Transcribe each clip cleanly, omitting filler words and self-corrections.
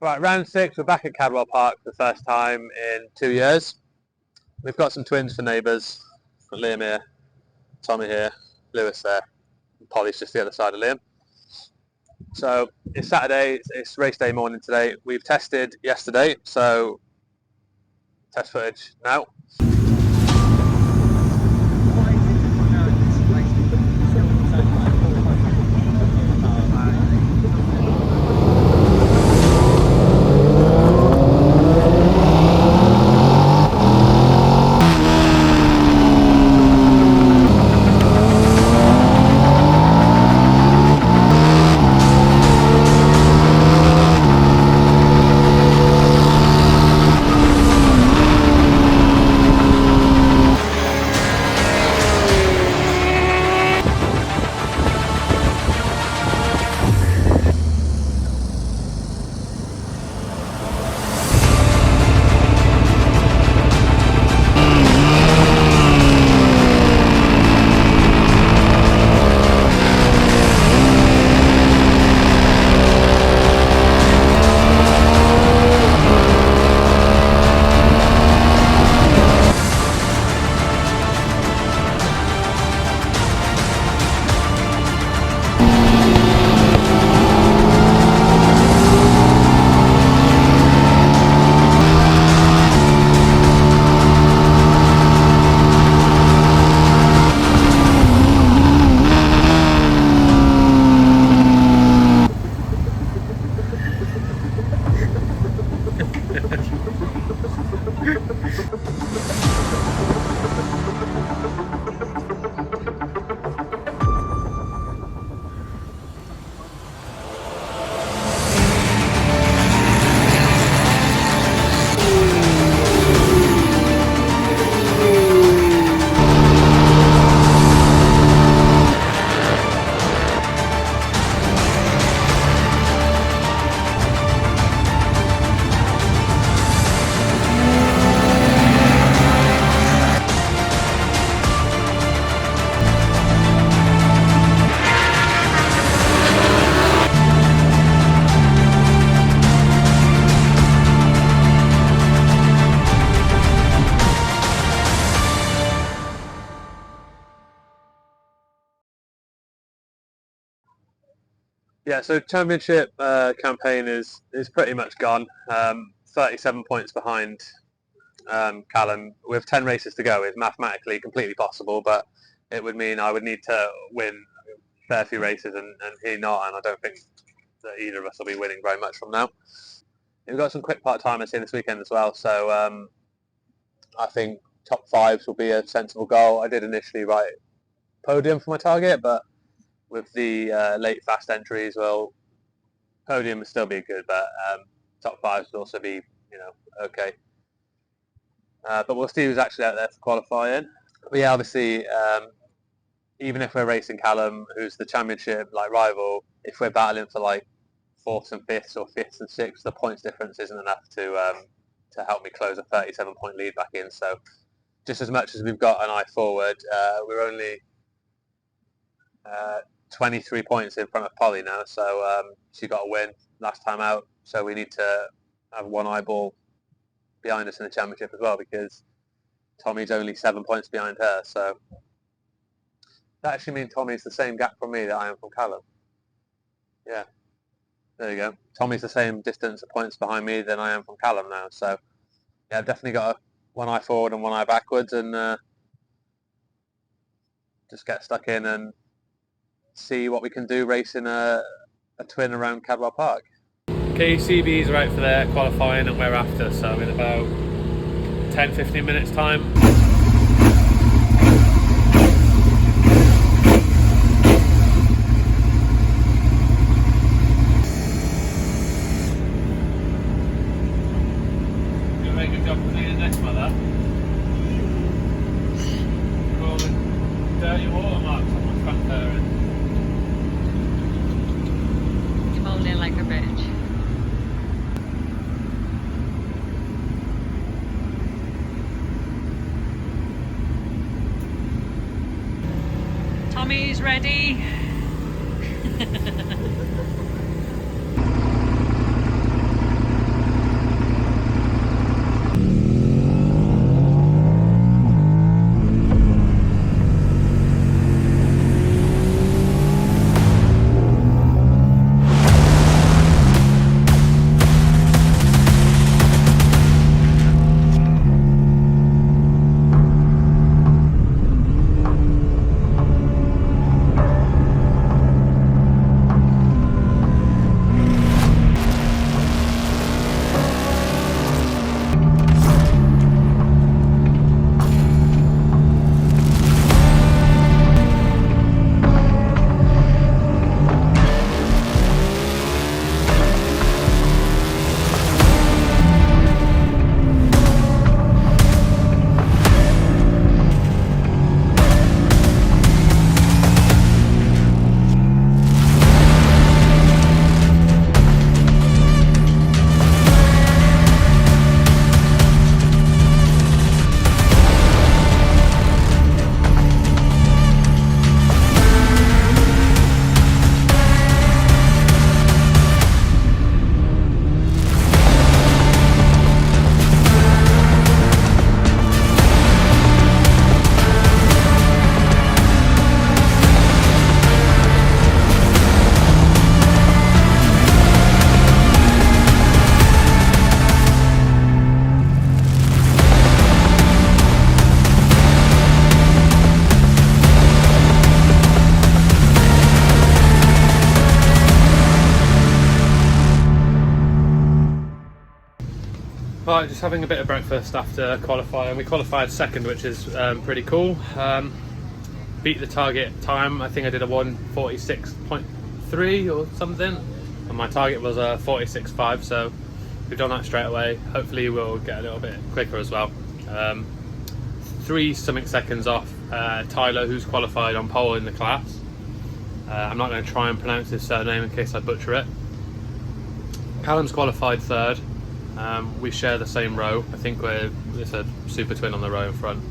Right, round 6, we're back at Cadwell Park for the first time in 2 years. We've got some twins for neighbours. Got Liam here, Tommy here, Lewis there, and Polly's just the other side of Liam. So it's Saturday, it's race day morning today. We've tested yesterday, so test footage now. Yeah, so championship campaign is pretty much gone. 37 points behind Callum. With 10 races to go, it's mathematically completely possible, but it would mean I would need to win a fair few races and he not, and I don't think that either of us will be winning very much from now. We've got some quick part-timers here this weekend as well, so I think top 5s will be a sensible goal. I did initially write podium for my target, but with the late fast entries, well, podium would still be good, but top 5s would also be, okay. But we'll see who's actually out there for qualifying. But yeah, obviously, even if we're racing Callum, who's the championship rival, if we're battling for 4th and 5th or 5th and 6th, the points difference isn't enough to help me close a 37-point lead back in. So just as much as we've got an eye forward, we're only 23 points in front of Polly now, so she got a win last time out, so we need to have one eyeball behind us in the championship as well, because Tommy's only 7 points behind her, so that actually means Tommy's the same gap from me that I am from Callum. Yeah, there you go. Tommy's the same distance of points behind me than I am from Callum now, so yeah, I've definitely got one eye forward and one eye backwards, and just get stuck in and see what we can do racing a twin around Cadwell Park. KCB's are out for their qualifying and we're after, so in about 10-15 minutes time. Do a very good job of cleaning the next one, that. All the dirty watermarks on my front fairing. Holding like a bitch. Tommy's ready. Park, just having a bit of breakfast after qualifying. We qualified second, which is pretty cool. Beat the target time. I think I did a 1:46.3 or something, and my target was a 46.5. So we've done that straight away. Hopefully we'll get a little bit quicker as well. 3 something seconds off Tyler, who's qualified on pole in the class. I'm not going to try and pronounce his surname in case I butcher it. Callum's qualified third. We share the same row. I think it's a super twin on the row in front.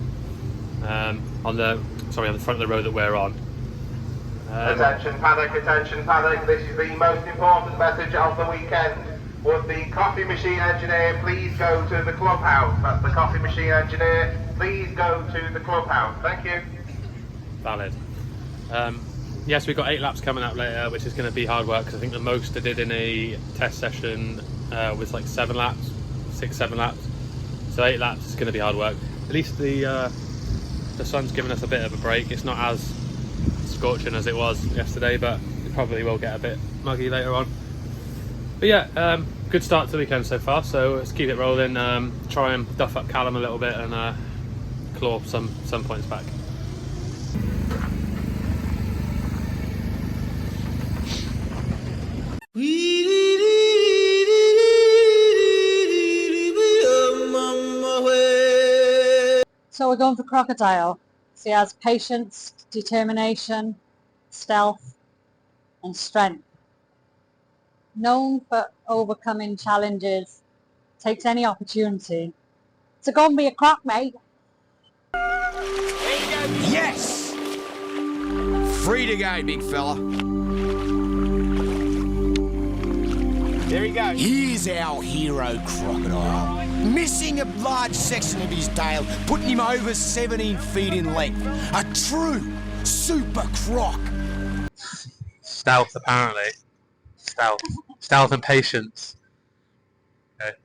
On the front of the row that we're on. Attention paddock, this is the most important message of the weekend. Would the coffee machine engineer please go to the clubhouse? That's the coffee machine engineer, please go to the clubhouse. Thank you. Valid. Yes, we've got 8 laps coming up later, which is going to be hard work, because I think the most I did in a test session was like 7 laps, 6-7 laps. So 8 laps is going to be hard work. At least the sun's given us a bit of a break. It's not as scorching as it was yesterday, but it probably will get a bit muggy later on. But yeah, good start to the weekend so far, so let's keep it rolling, try and duff up Callum a little bit and claw some points back. So we're going for Crocodile. So he has patience, determination, stealth and strength. Known for overcoming challenges, takes any opportunity. So go and be a croc, mate. Yes! Free to go, big fella. There he goes. Here's our hero crocodile. Missing a large section of his tail, putting him over 17 feet in length. A true super croc. Stealth, apparently. Stealth and patience. Okay.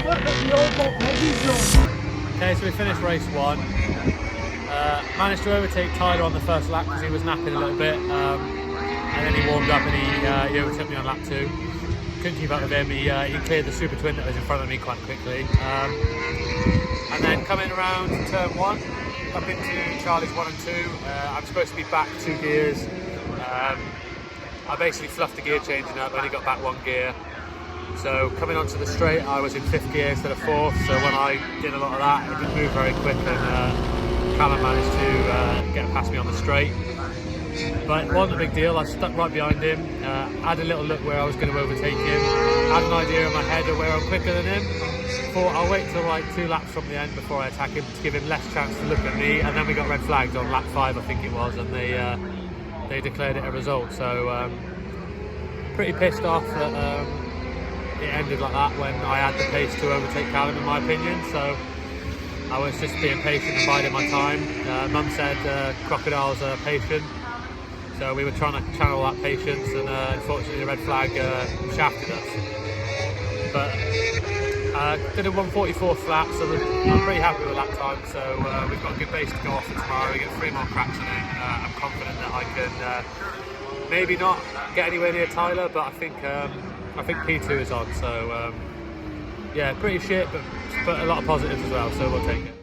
Okay, so we finished race 1. Managed to overtake Tyler on the first lap because he was napping a little bit, and then he warmed up and he overtook me on lap 2. Couldn't keep up with him. He cleared the super twin that was in front of me quite quickly. And then coming around turn 1, up into Charlie's 1 and 2. I'm supposed to be back 2 gears. I basically fluffed the gear changing up, only got back 1 gear. So coming onto the straight, I was in 5th gear instead of 4th. So when I did a lot of that, it didn't move very quick, and Callum managed to get past me on the straight. But it wasn't a big deal. I stuck right behind him, had a little look where I was going to overtake him, had an idea in my head of where I'm quicker than him. Thought I'll wait till like 2 laps from the end before I attack him to give him less chance to look at me. And then we got red flagged on lap 5, I think it was, and they declared it a result. So pretty pissed off that it ended like that when I had the pace to overtake Callum, in my opinion. So I was just being patient and biding my time. Mum said crocodiles are patient, so we were trying to channel that patience, and unfortunately the red flag shafted us. But did a 1:44 lap, so I'm pretty happy with that time. So we've got a good base to go off for tomorrow. We get 3 more cracks in it. I'm confident that I can maybe not get anywhere near Tyler, but I think P2 is on. So yeah, pretty shit, but a lot of positives as well. So we'll take it.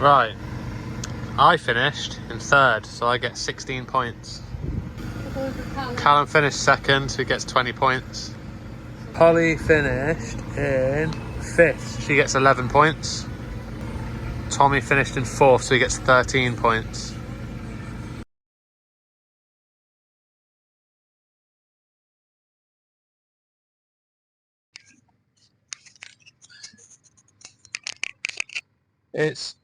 Right, I finished in 3rd, so I get 16 points. Callum finished 2nd, so he gets 20 points. Polly finished in 5th, she gets 11 points. Tommy finished in 4th, so he gets 13 points. It's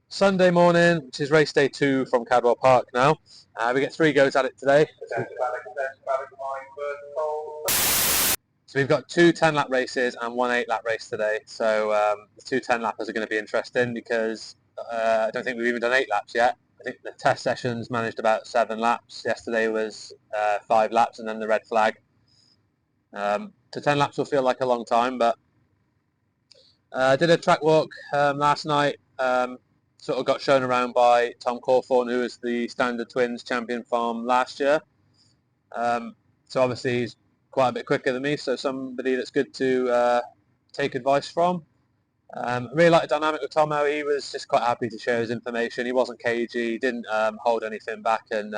Sunday morning, which is race day 2 from Cadwell Park now. We get 3 goes at it today. So we've got 2 10-lap races and 1 8-lap race today. So the 2 10-lappers are going to be interesting because I don't think we've even done 8 laps yet. I think the test sessions managed about 7 laps. Yesterday was 5 laps and then the red flag. So 10 laps will feel like a long time, but I did a track walk last night. Sort of got shown around by Tom Cawthorne, who was the Standard Twins champion from last year. So obviously he's quite a bit quicker than me, so somebody that's good to take advice from. I really like the dynamic with Tom, how he was just quite happy to share his information. He wasn't cagey, he didn't hold anything back and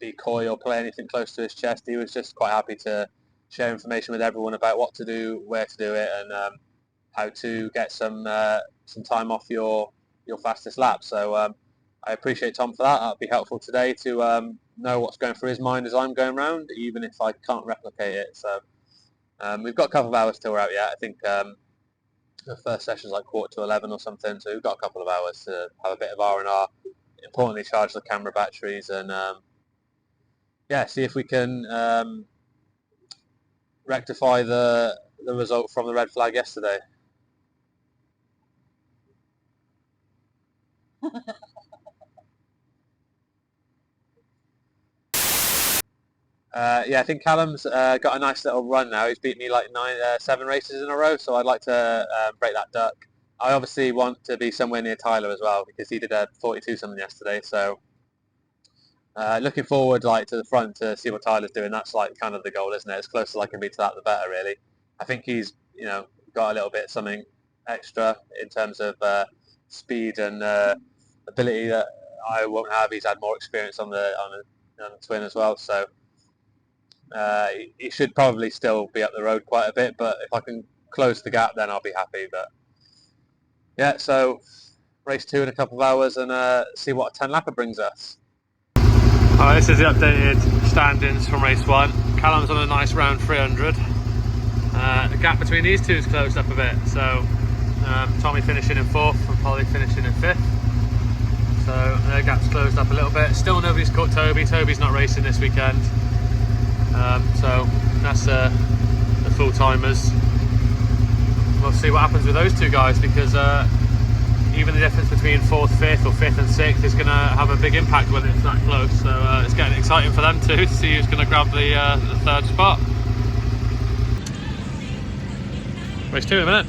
be coy or play anything close to his chest. He was just quite happy to share information with everyone about what to do, where to do it, and how to get some time off your fastest lap. So I appreciate Tom for that. That'll be helpful today to know what's going through his mind as I'm going around, even if I can't replicate it. So we've got a couple of hours till we're out yet. I think the first session's like 11:15 or something, so we've got a couple of hours to have a bit of R&R, importantly charge the camera batteries, and yeah, see if we can rectify the result from the red flag yesterday. Yeah, I think Callum's got a nice little run now. He's beat me like 7 races in a row, so I'd like to break that duck. I obviously want to be somewhere near Tyler as well, because he did a 42 something yesterday. So looking forward to the front to see what Tyler's doing. That's like kind of the goal, isn't it? As close as I can be to that, the better, really. I think he's got a little bit something extra in terms of speed and ability that I won't have. He's had more experience on the twin as well, so he should probably still be up the road quite a bit, but if I can close the gap, then I'll be happy. But yeah, so race 2 in a couple of hours, and see what a 10-lapper brings us. Alright, this is the updated standings from race 1. Callum's on a nice round 300. The gap between these two is closed up a bit, so Tommy finishing in 4th and Polly finishing in 5th. So their gap's closed up a little bit. Still nobody's caught Toby. Toby's not racing this weekend. So that's the full-timers. We'll see what happens with those two guys, because even the difference between 4th, 5th or 5th and 6th is going to have a big impact when it's that close. So it's getting exciting for them too, to see who's going to grab the 3rd spot. Race 2 in a minute.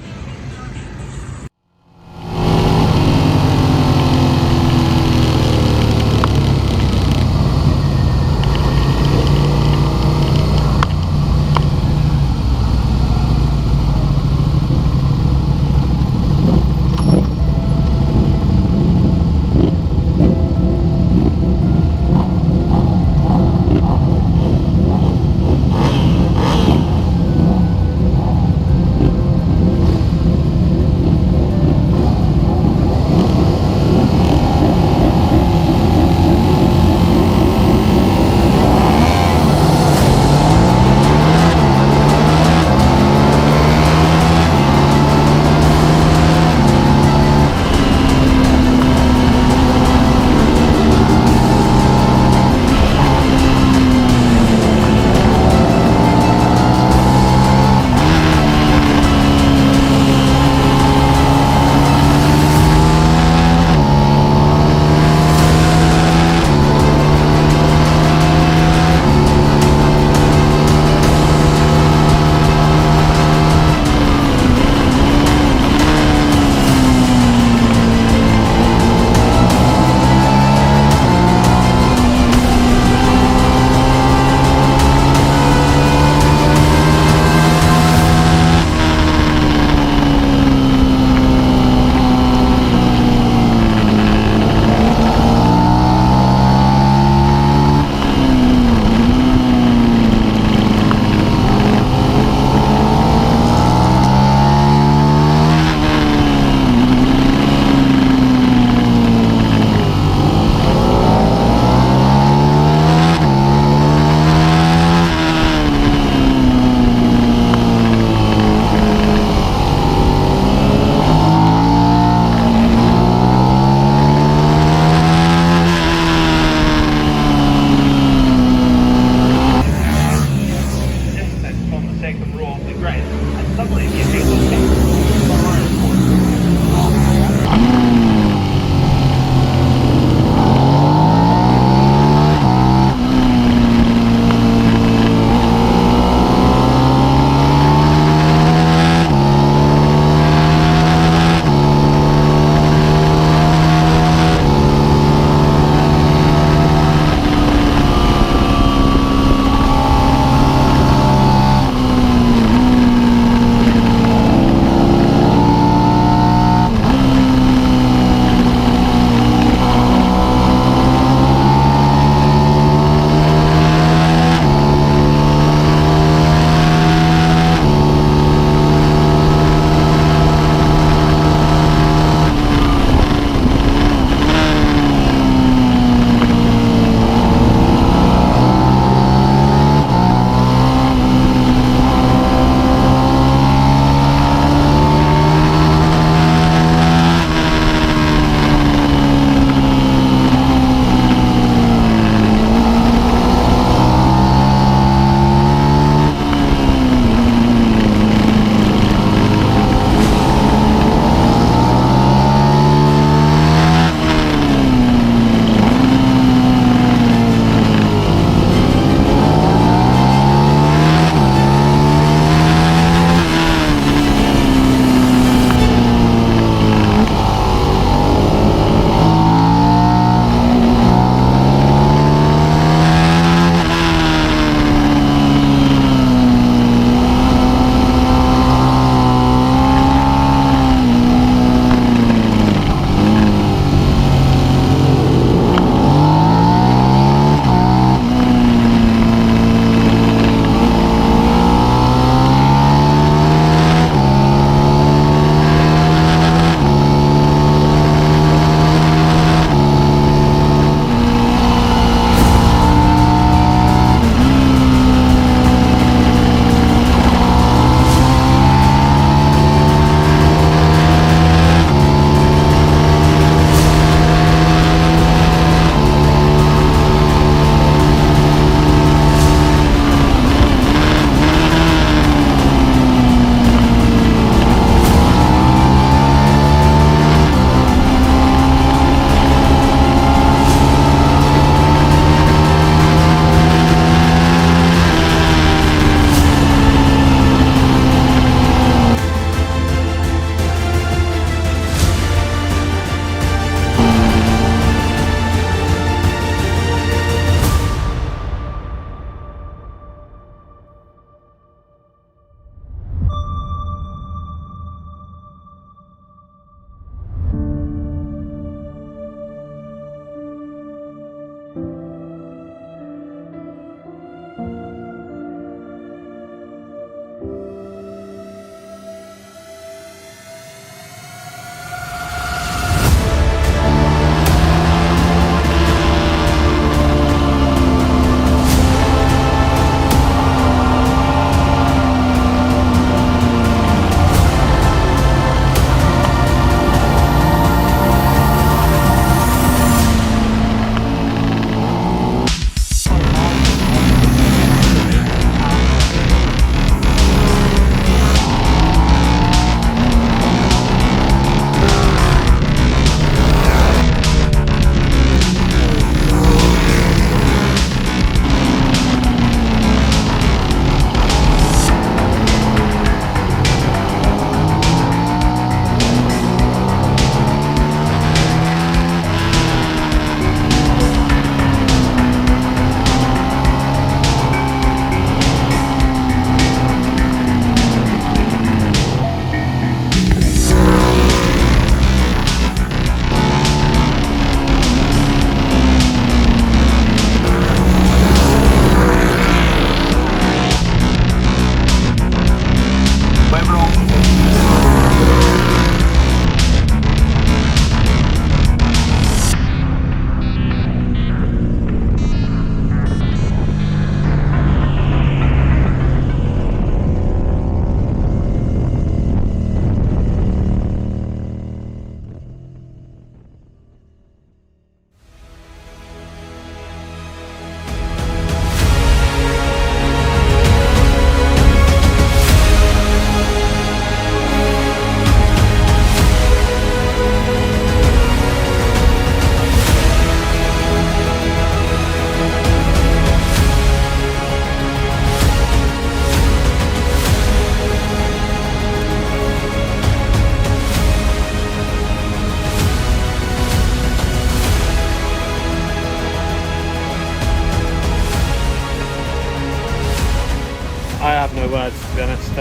my words, to be honest.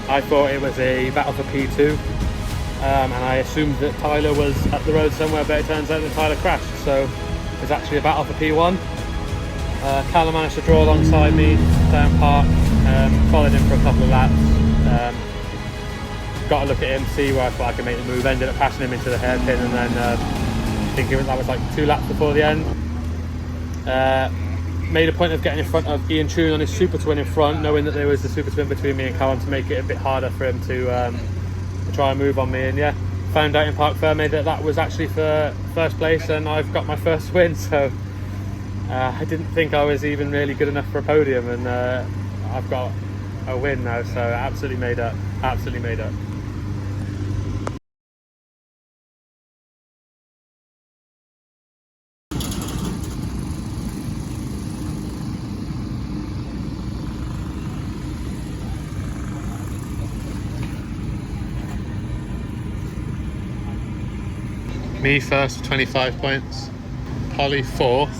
I thought it was a battle for P2, and I assumed that Tyler was up the road somewhere, but it turns out that Tyler crashed, so it's actually a battle for P1. Callum managed to draw alongside me down Park, followed him for a couple of laps, got a look at him, see where I thought I could make the move, ended up passing him into the hairpin, and then I think that was like 2 laps before the end. Made a point of getting in front of Ian Toon on his Super Twin in front, knowing that there was the Super Twin between me and Callum to make it a bit harder for him to try and move on me. And yeah, found out in Parc Fermé that was actually for first place, and I've got my first win, so I didn't think I was even really good enough for a podium, and I've got a win now, so absolutely made up, absolutely made up. Me first with 25 points, Polly fourth,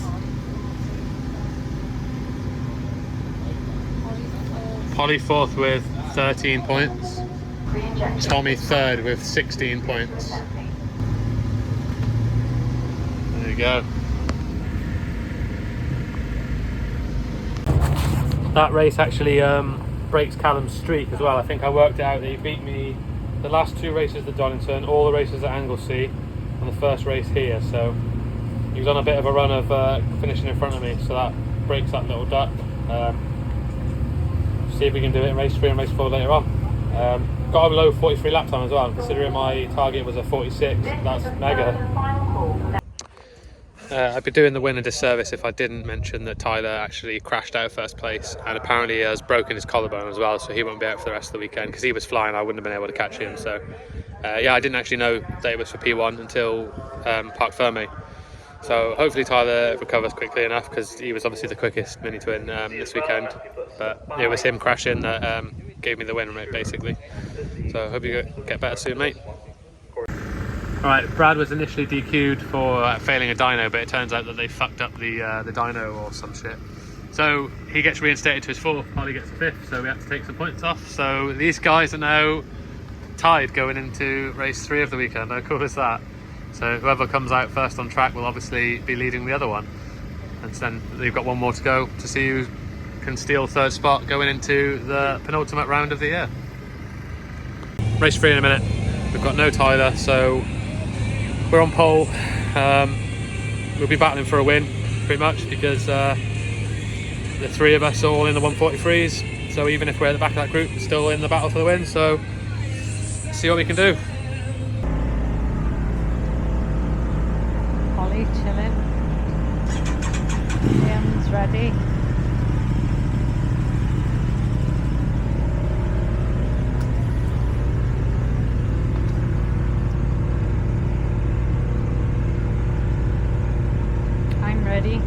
with 13 points, Tommy third with 16 points. There you go. That race actually breaks Callum's streak as well. I think I worked it out that he beat me the last 2 races at Donington, all the races at Anglesey, and the first race here, so he was on a bit of a run of finishing in front of me, so that breaks that little duck. See if we can do it in race 3 and race 4 later on. Got a low 43 lap time as well, considering my target was a 46. That's mega. I'd be doing the win a disservice if I didn't mention that Tyler actually crashed out of first place, and apparently has broken his collarbone as well, so he won't be out for the rest of the weekend. Because he was flying, I wouldn't have been able to catch him. So yeah, I didn't actually know that it was for P1 until Parc Fermé. So hopefully Tyler recovers quickly enough, because he was obviously the quickest mini twin this weekend. But it was him crashing that gave me the win, basically. So I hope you get better soon, mate. Alright, Brad was initially DQ'd for failing a dyno, but it turns out that they fucked up the dyno or some shit. So he gets reinstated to his 4th, Polly gets a 5th, so we had to take some points off. So these guys are now tied going into race 3 of the weekend. How cool is that? So whoever comes out first on track will obviously be leading the other one. And then they've got one more to go to see who can steal 3rd spot going into the penultimate round of the year. Race 3 in a minute. We've got no Tyler, so we're on pole. We'll be battling for a win pretty much, because the 3 of us are all in the 143s, so even if we're at the back of that group, we're still in the battle for the win. So let's see what we can do. Polly chilling. Liam's ready. I'm ready.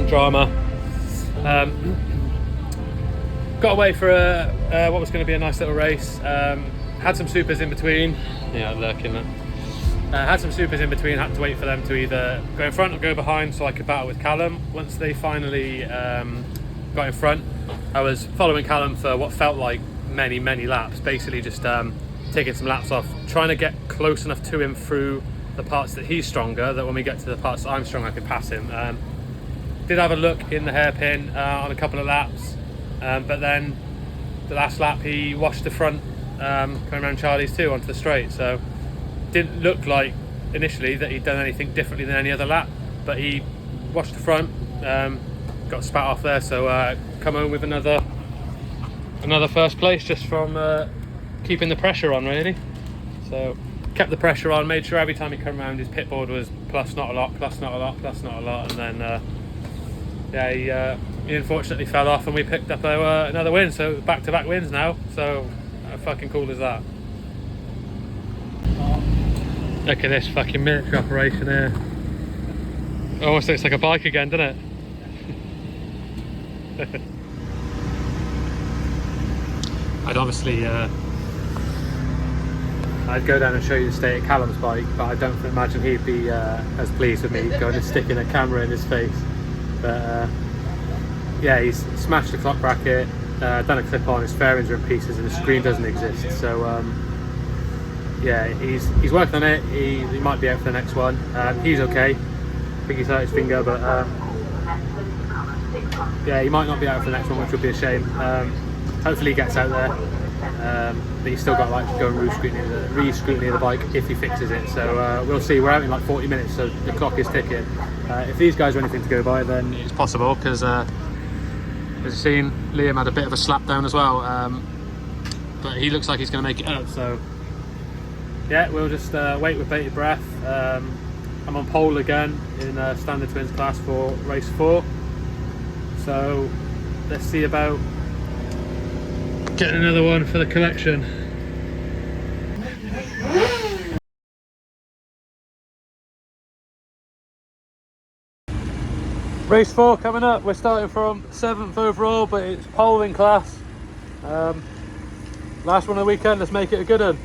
some drama. Got away for what was going to be a nice little race. Had some supers in between. Yeah, lurking there. Had some supers in between, had to wait for them to either go in front or go behind so I could battle with Callum. Once they finally got in front, I was following Callum for what felt like many laps, basically just taking some laps off, trying to get close enough to him through the parts that he's stronger, that when we get to the parts that I'm strong I could pass him. Did have a look in the hairpin on a couple of laps, but then the last lap he washed the front coming around Charlie's too onto the straight, so didn't look like initially that he'd done anything differently than any other lap, but he washed the front, got spat off there, so come home with another first place just from keeping the pressure on, really. So kept the pressure on, made sure every time he came around his pit board was plus not a lot, plus not a lot, plus not a lot, and then yeah, he unfortunately fell off and we picked up another win, so back-to-back wins now. So how fucking cool is that? Look at this fucking military operation here. Almost looks like a bike again, doesn't it? I'd obviously I'd go down and show you the state of Callum's bike, but I don't imagine he'd be as pleased with me going and sticking a camera in his face. But yeah, he's smashed the clock bracket, done a clip on, his fairings are in pieces and the screen doesn't exist. So yeah, he's working on it. He might be out for the next one. He's okay. I think he's hurt his finger, but yeah, he might not be out for the next one, which would be a shame. Hopefully he gets out there, but he's still got to like go and re-scrutiny the bike if he fixes it. So we'll see. We're out in like 40 minutes, so the clock is ticking. If these guys are anything to go by, then it's possible, because as you've seen, Liam had a bit of a slap down as well, but he looks like he's going to make it out. So yeah, we'll just wait with bated breath. I'm on pole again in standard twins class for race 4, so let's see about getting another one for the collection. Race 4 coming up. We're starting from 7th overall, but it's poling class. Last one of the weekend, let's make it a good one.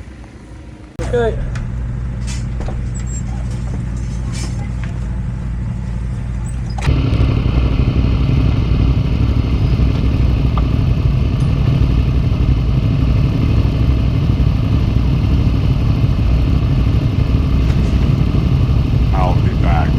Okay. I'll be back.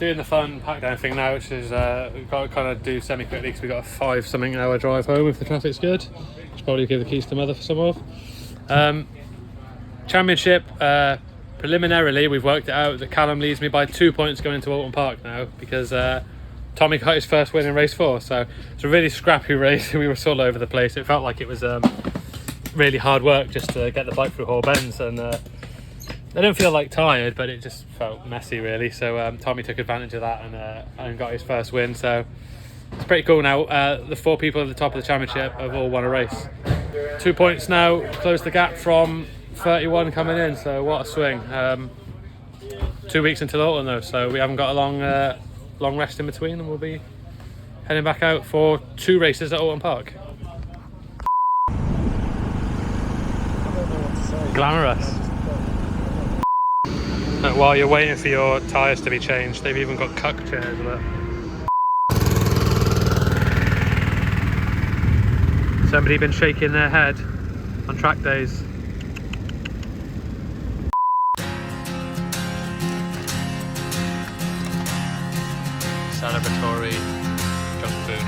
doing the fun pack down thing now, which is we've got to kind of do semi quickly because we've got a 5-something hour drive home if the traffic's good. Should probably give the keys to mother for some of. Championship, preliminarily we've worked it out that Callum leads me by 2 points going into Alton Park now because Tommy got his first win in race 4. So it's a really scrappy race. We were all over the place. It felt like it was really hard work just to get the bike through Hall Bends, and I don't feel like tired, but it just felt messy really. So Tommy took advantage of that and got his first win. So it's pretty cool now. The 4 people at the top of the championship have all won a race. 2 points now, close the gap from 31 coming in. So what a swing. 2 weeks until Alton though, so we haven't got a long rest in between, and we'll be heading back out for 2 races at Alton Park. Glamorous. But while you're waiting for your tyres to be changed, they've even got cuck chairs. Look. Somebody been shaking their head on track days. Celebratory junk food.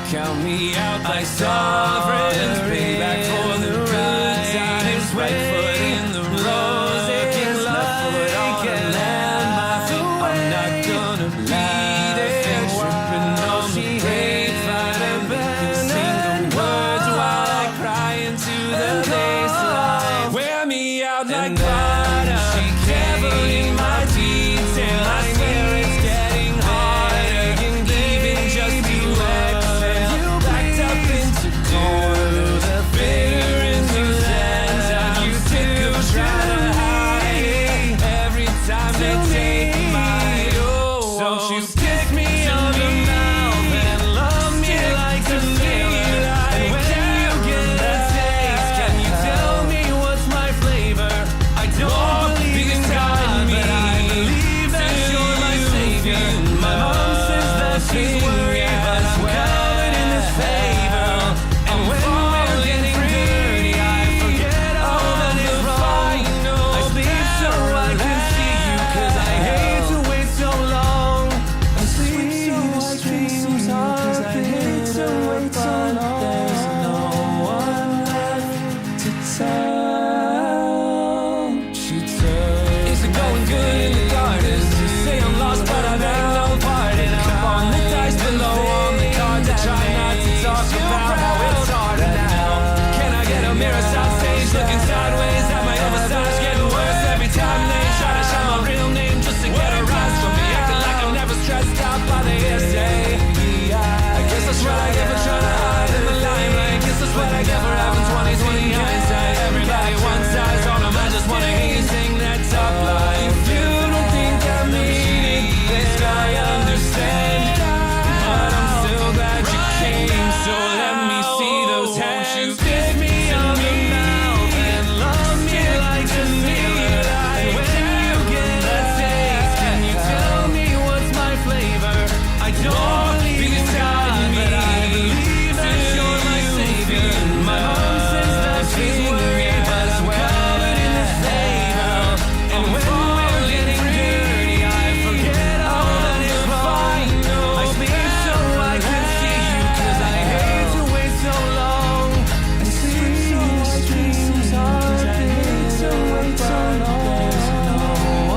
Count me out like sovereigns, payback for the good times, right foot in the rose, looking like a lamb. I'm not gonna bleed it, tripping on the fighting back, sing the words while I cry into the baseline. Wear me out like butter, she devil in my detail. I swear it's getting harder, even just to exhale. Backed up into corners, bitter in the lens. You took a try to hide every time they take my own. So you kiss me on the mouth and love me like a sailor. And when you get the taste, can you tell me what's my flavor? I don't believe in God, but I believe that you're my savior. My mom says that she's worried, but I'm covered in this favor. And when we're getting dirty, I forget all that is wrong. I sleep so I can see you, 'cause I hate to wait so long. I sleep so I can see you, 'cause I hate to wait so long. There's no one left to tell. She took. Is it going good in the gardens? You say I'm lost, but I beg no pardon. I'm on the dice below on the cards. I try not to talk about how it's harder now. Can I get a mirror side stage looking sideways at my oversize? Getting worse every time they try to shout my real name just to get a rise from me. Acting like I'm never stressed out by the essay. I guess that's what I get for trying to hide in the limelight. Guess that's what I get for having 20/20 hindsight. Everybody one size on them, I just wanna hear you sing that top line. If you don't think I mean it, this guy understand. But I'm still glad you came, so let me see those hands. You kiss me on the mouth and love me like a sailor. And when you get the taste, can you tell me what's my flavor? I don't believe in God, but I believe that you're my savior. My mom says that she's worried, but I'm covered in this favor. And when we're getting dirty, I forget all that is wrong. I sleep so I can see you, 'cause I hate to wait so long. I sleep so I can see you, 'cause I hate to wait so long. There's no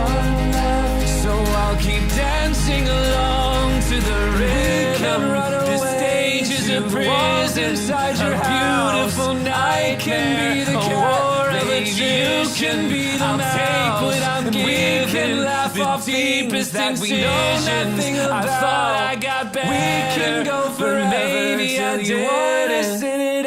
one left, so I'll keep dancing along to the rhythm. This stage is a prison inside your beautiful night can be the war of a you can be the I'll take what I'm giving. We can laugh off deepest incisions. I thought I got better. We can go forever, maybe I did.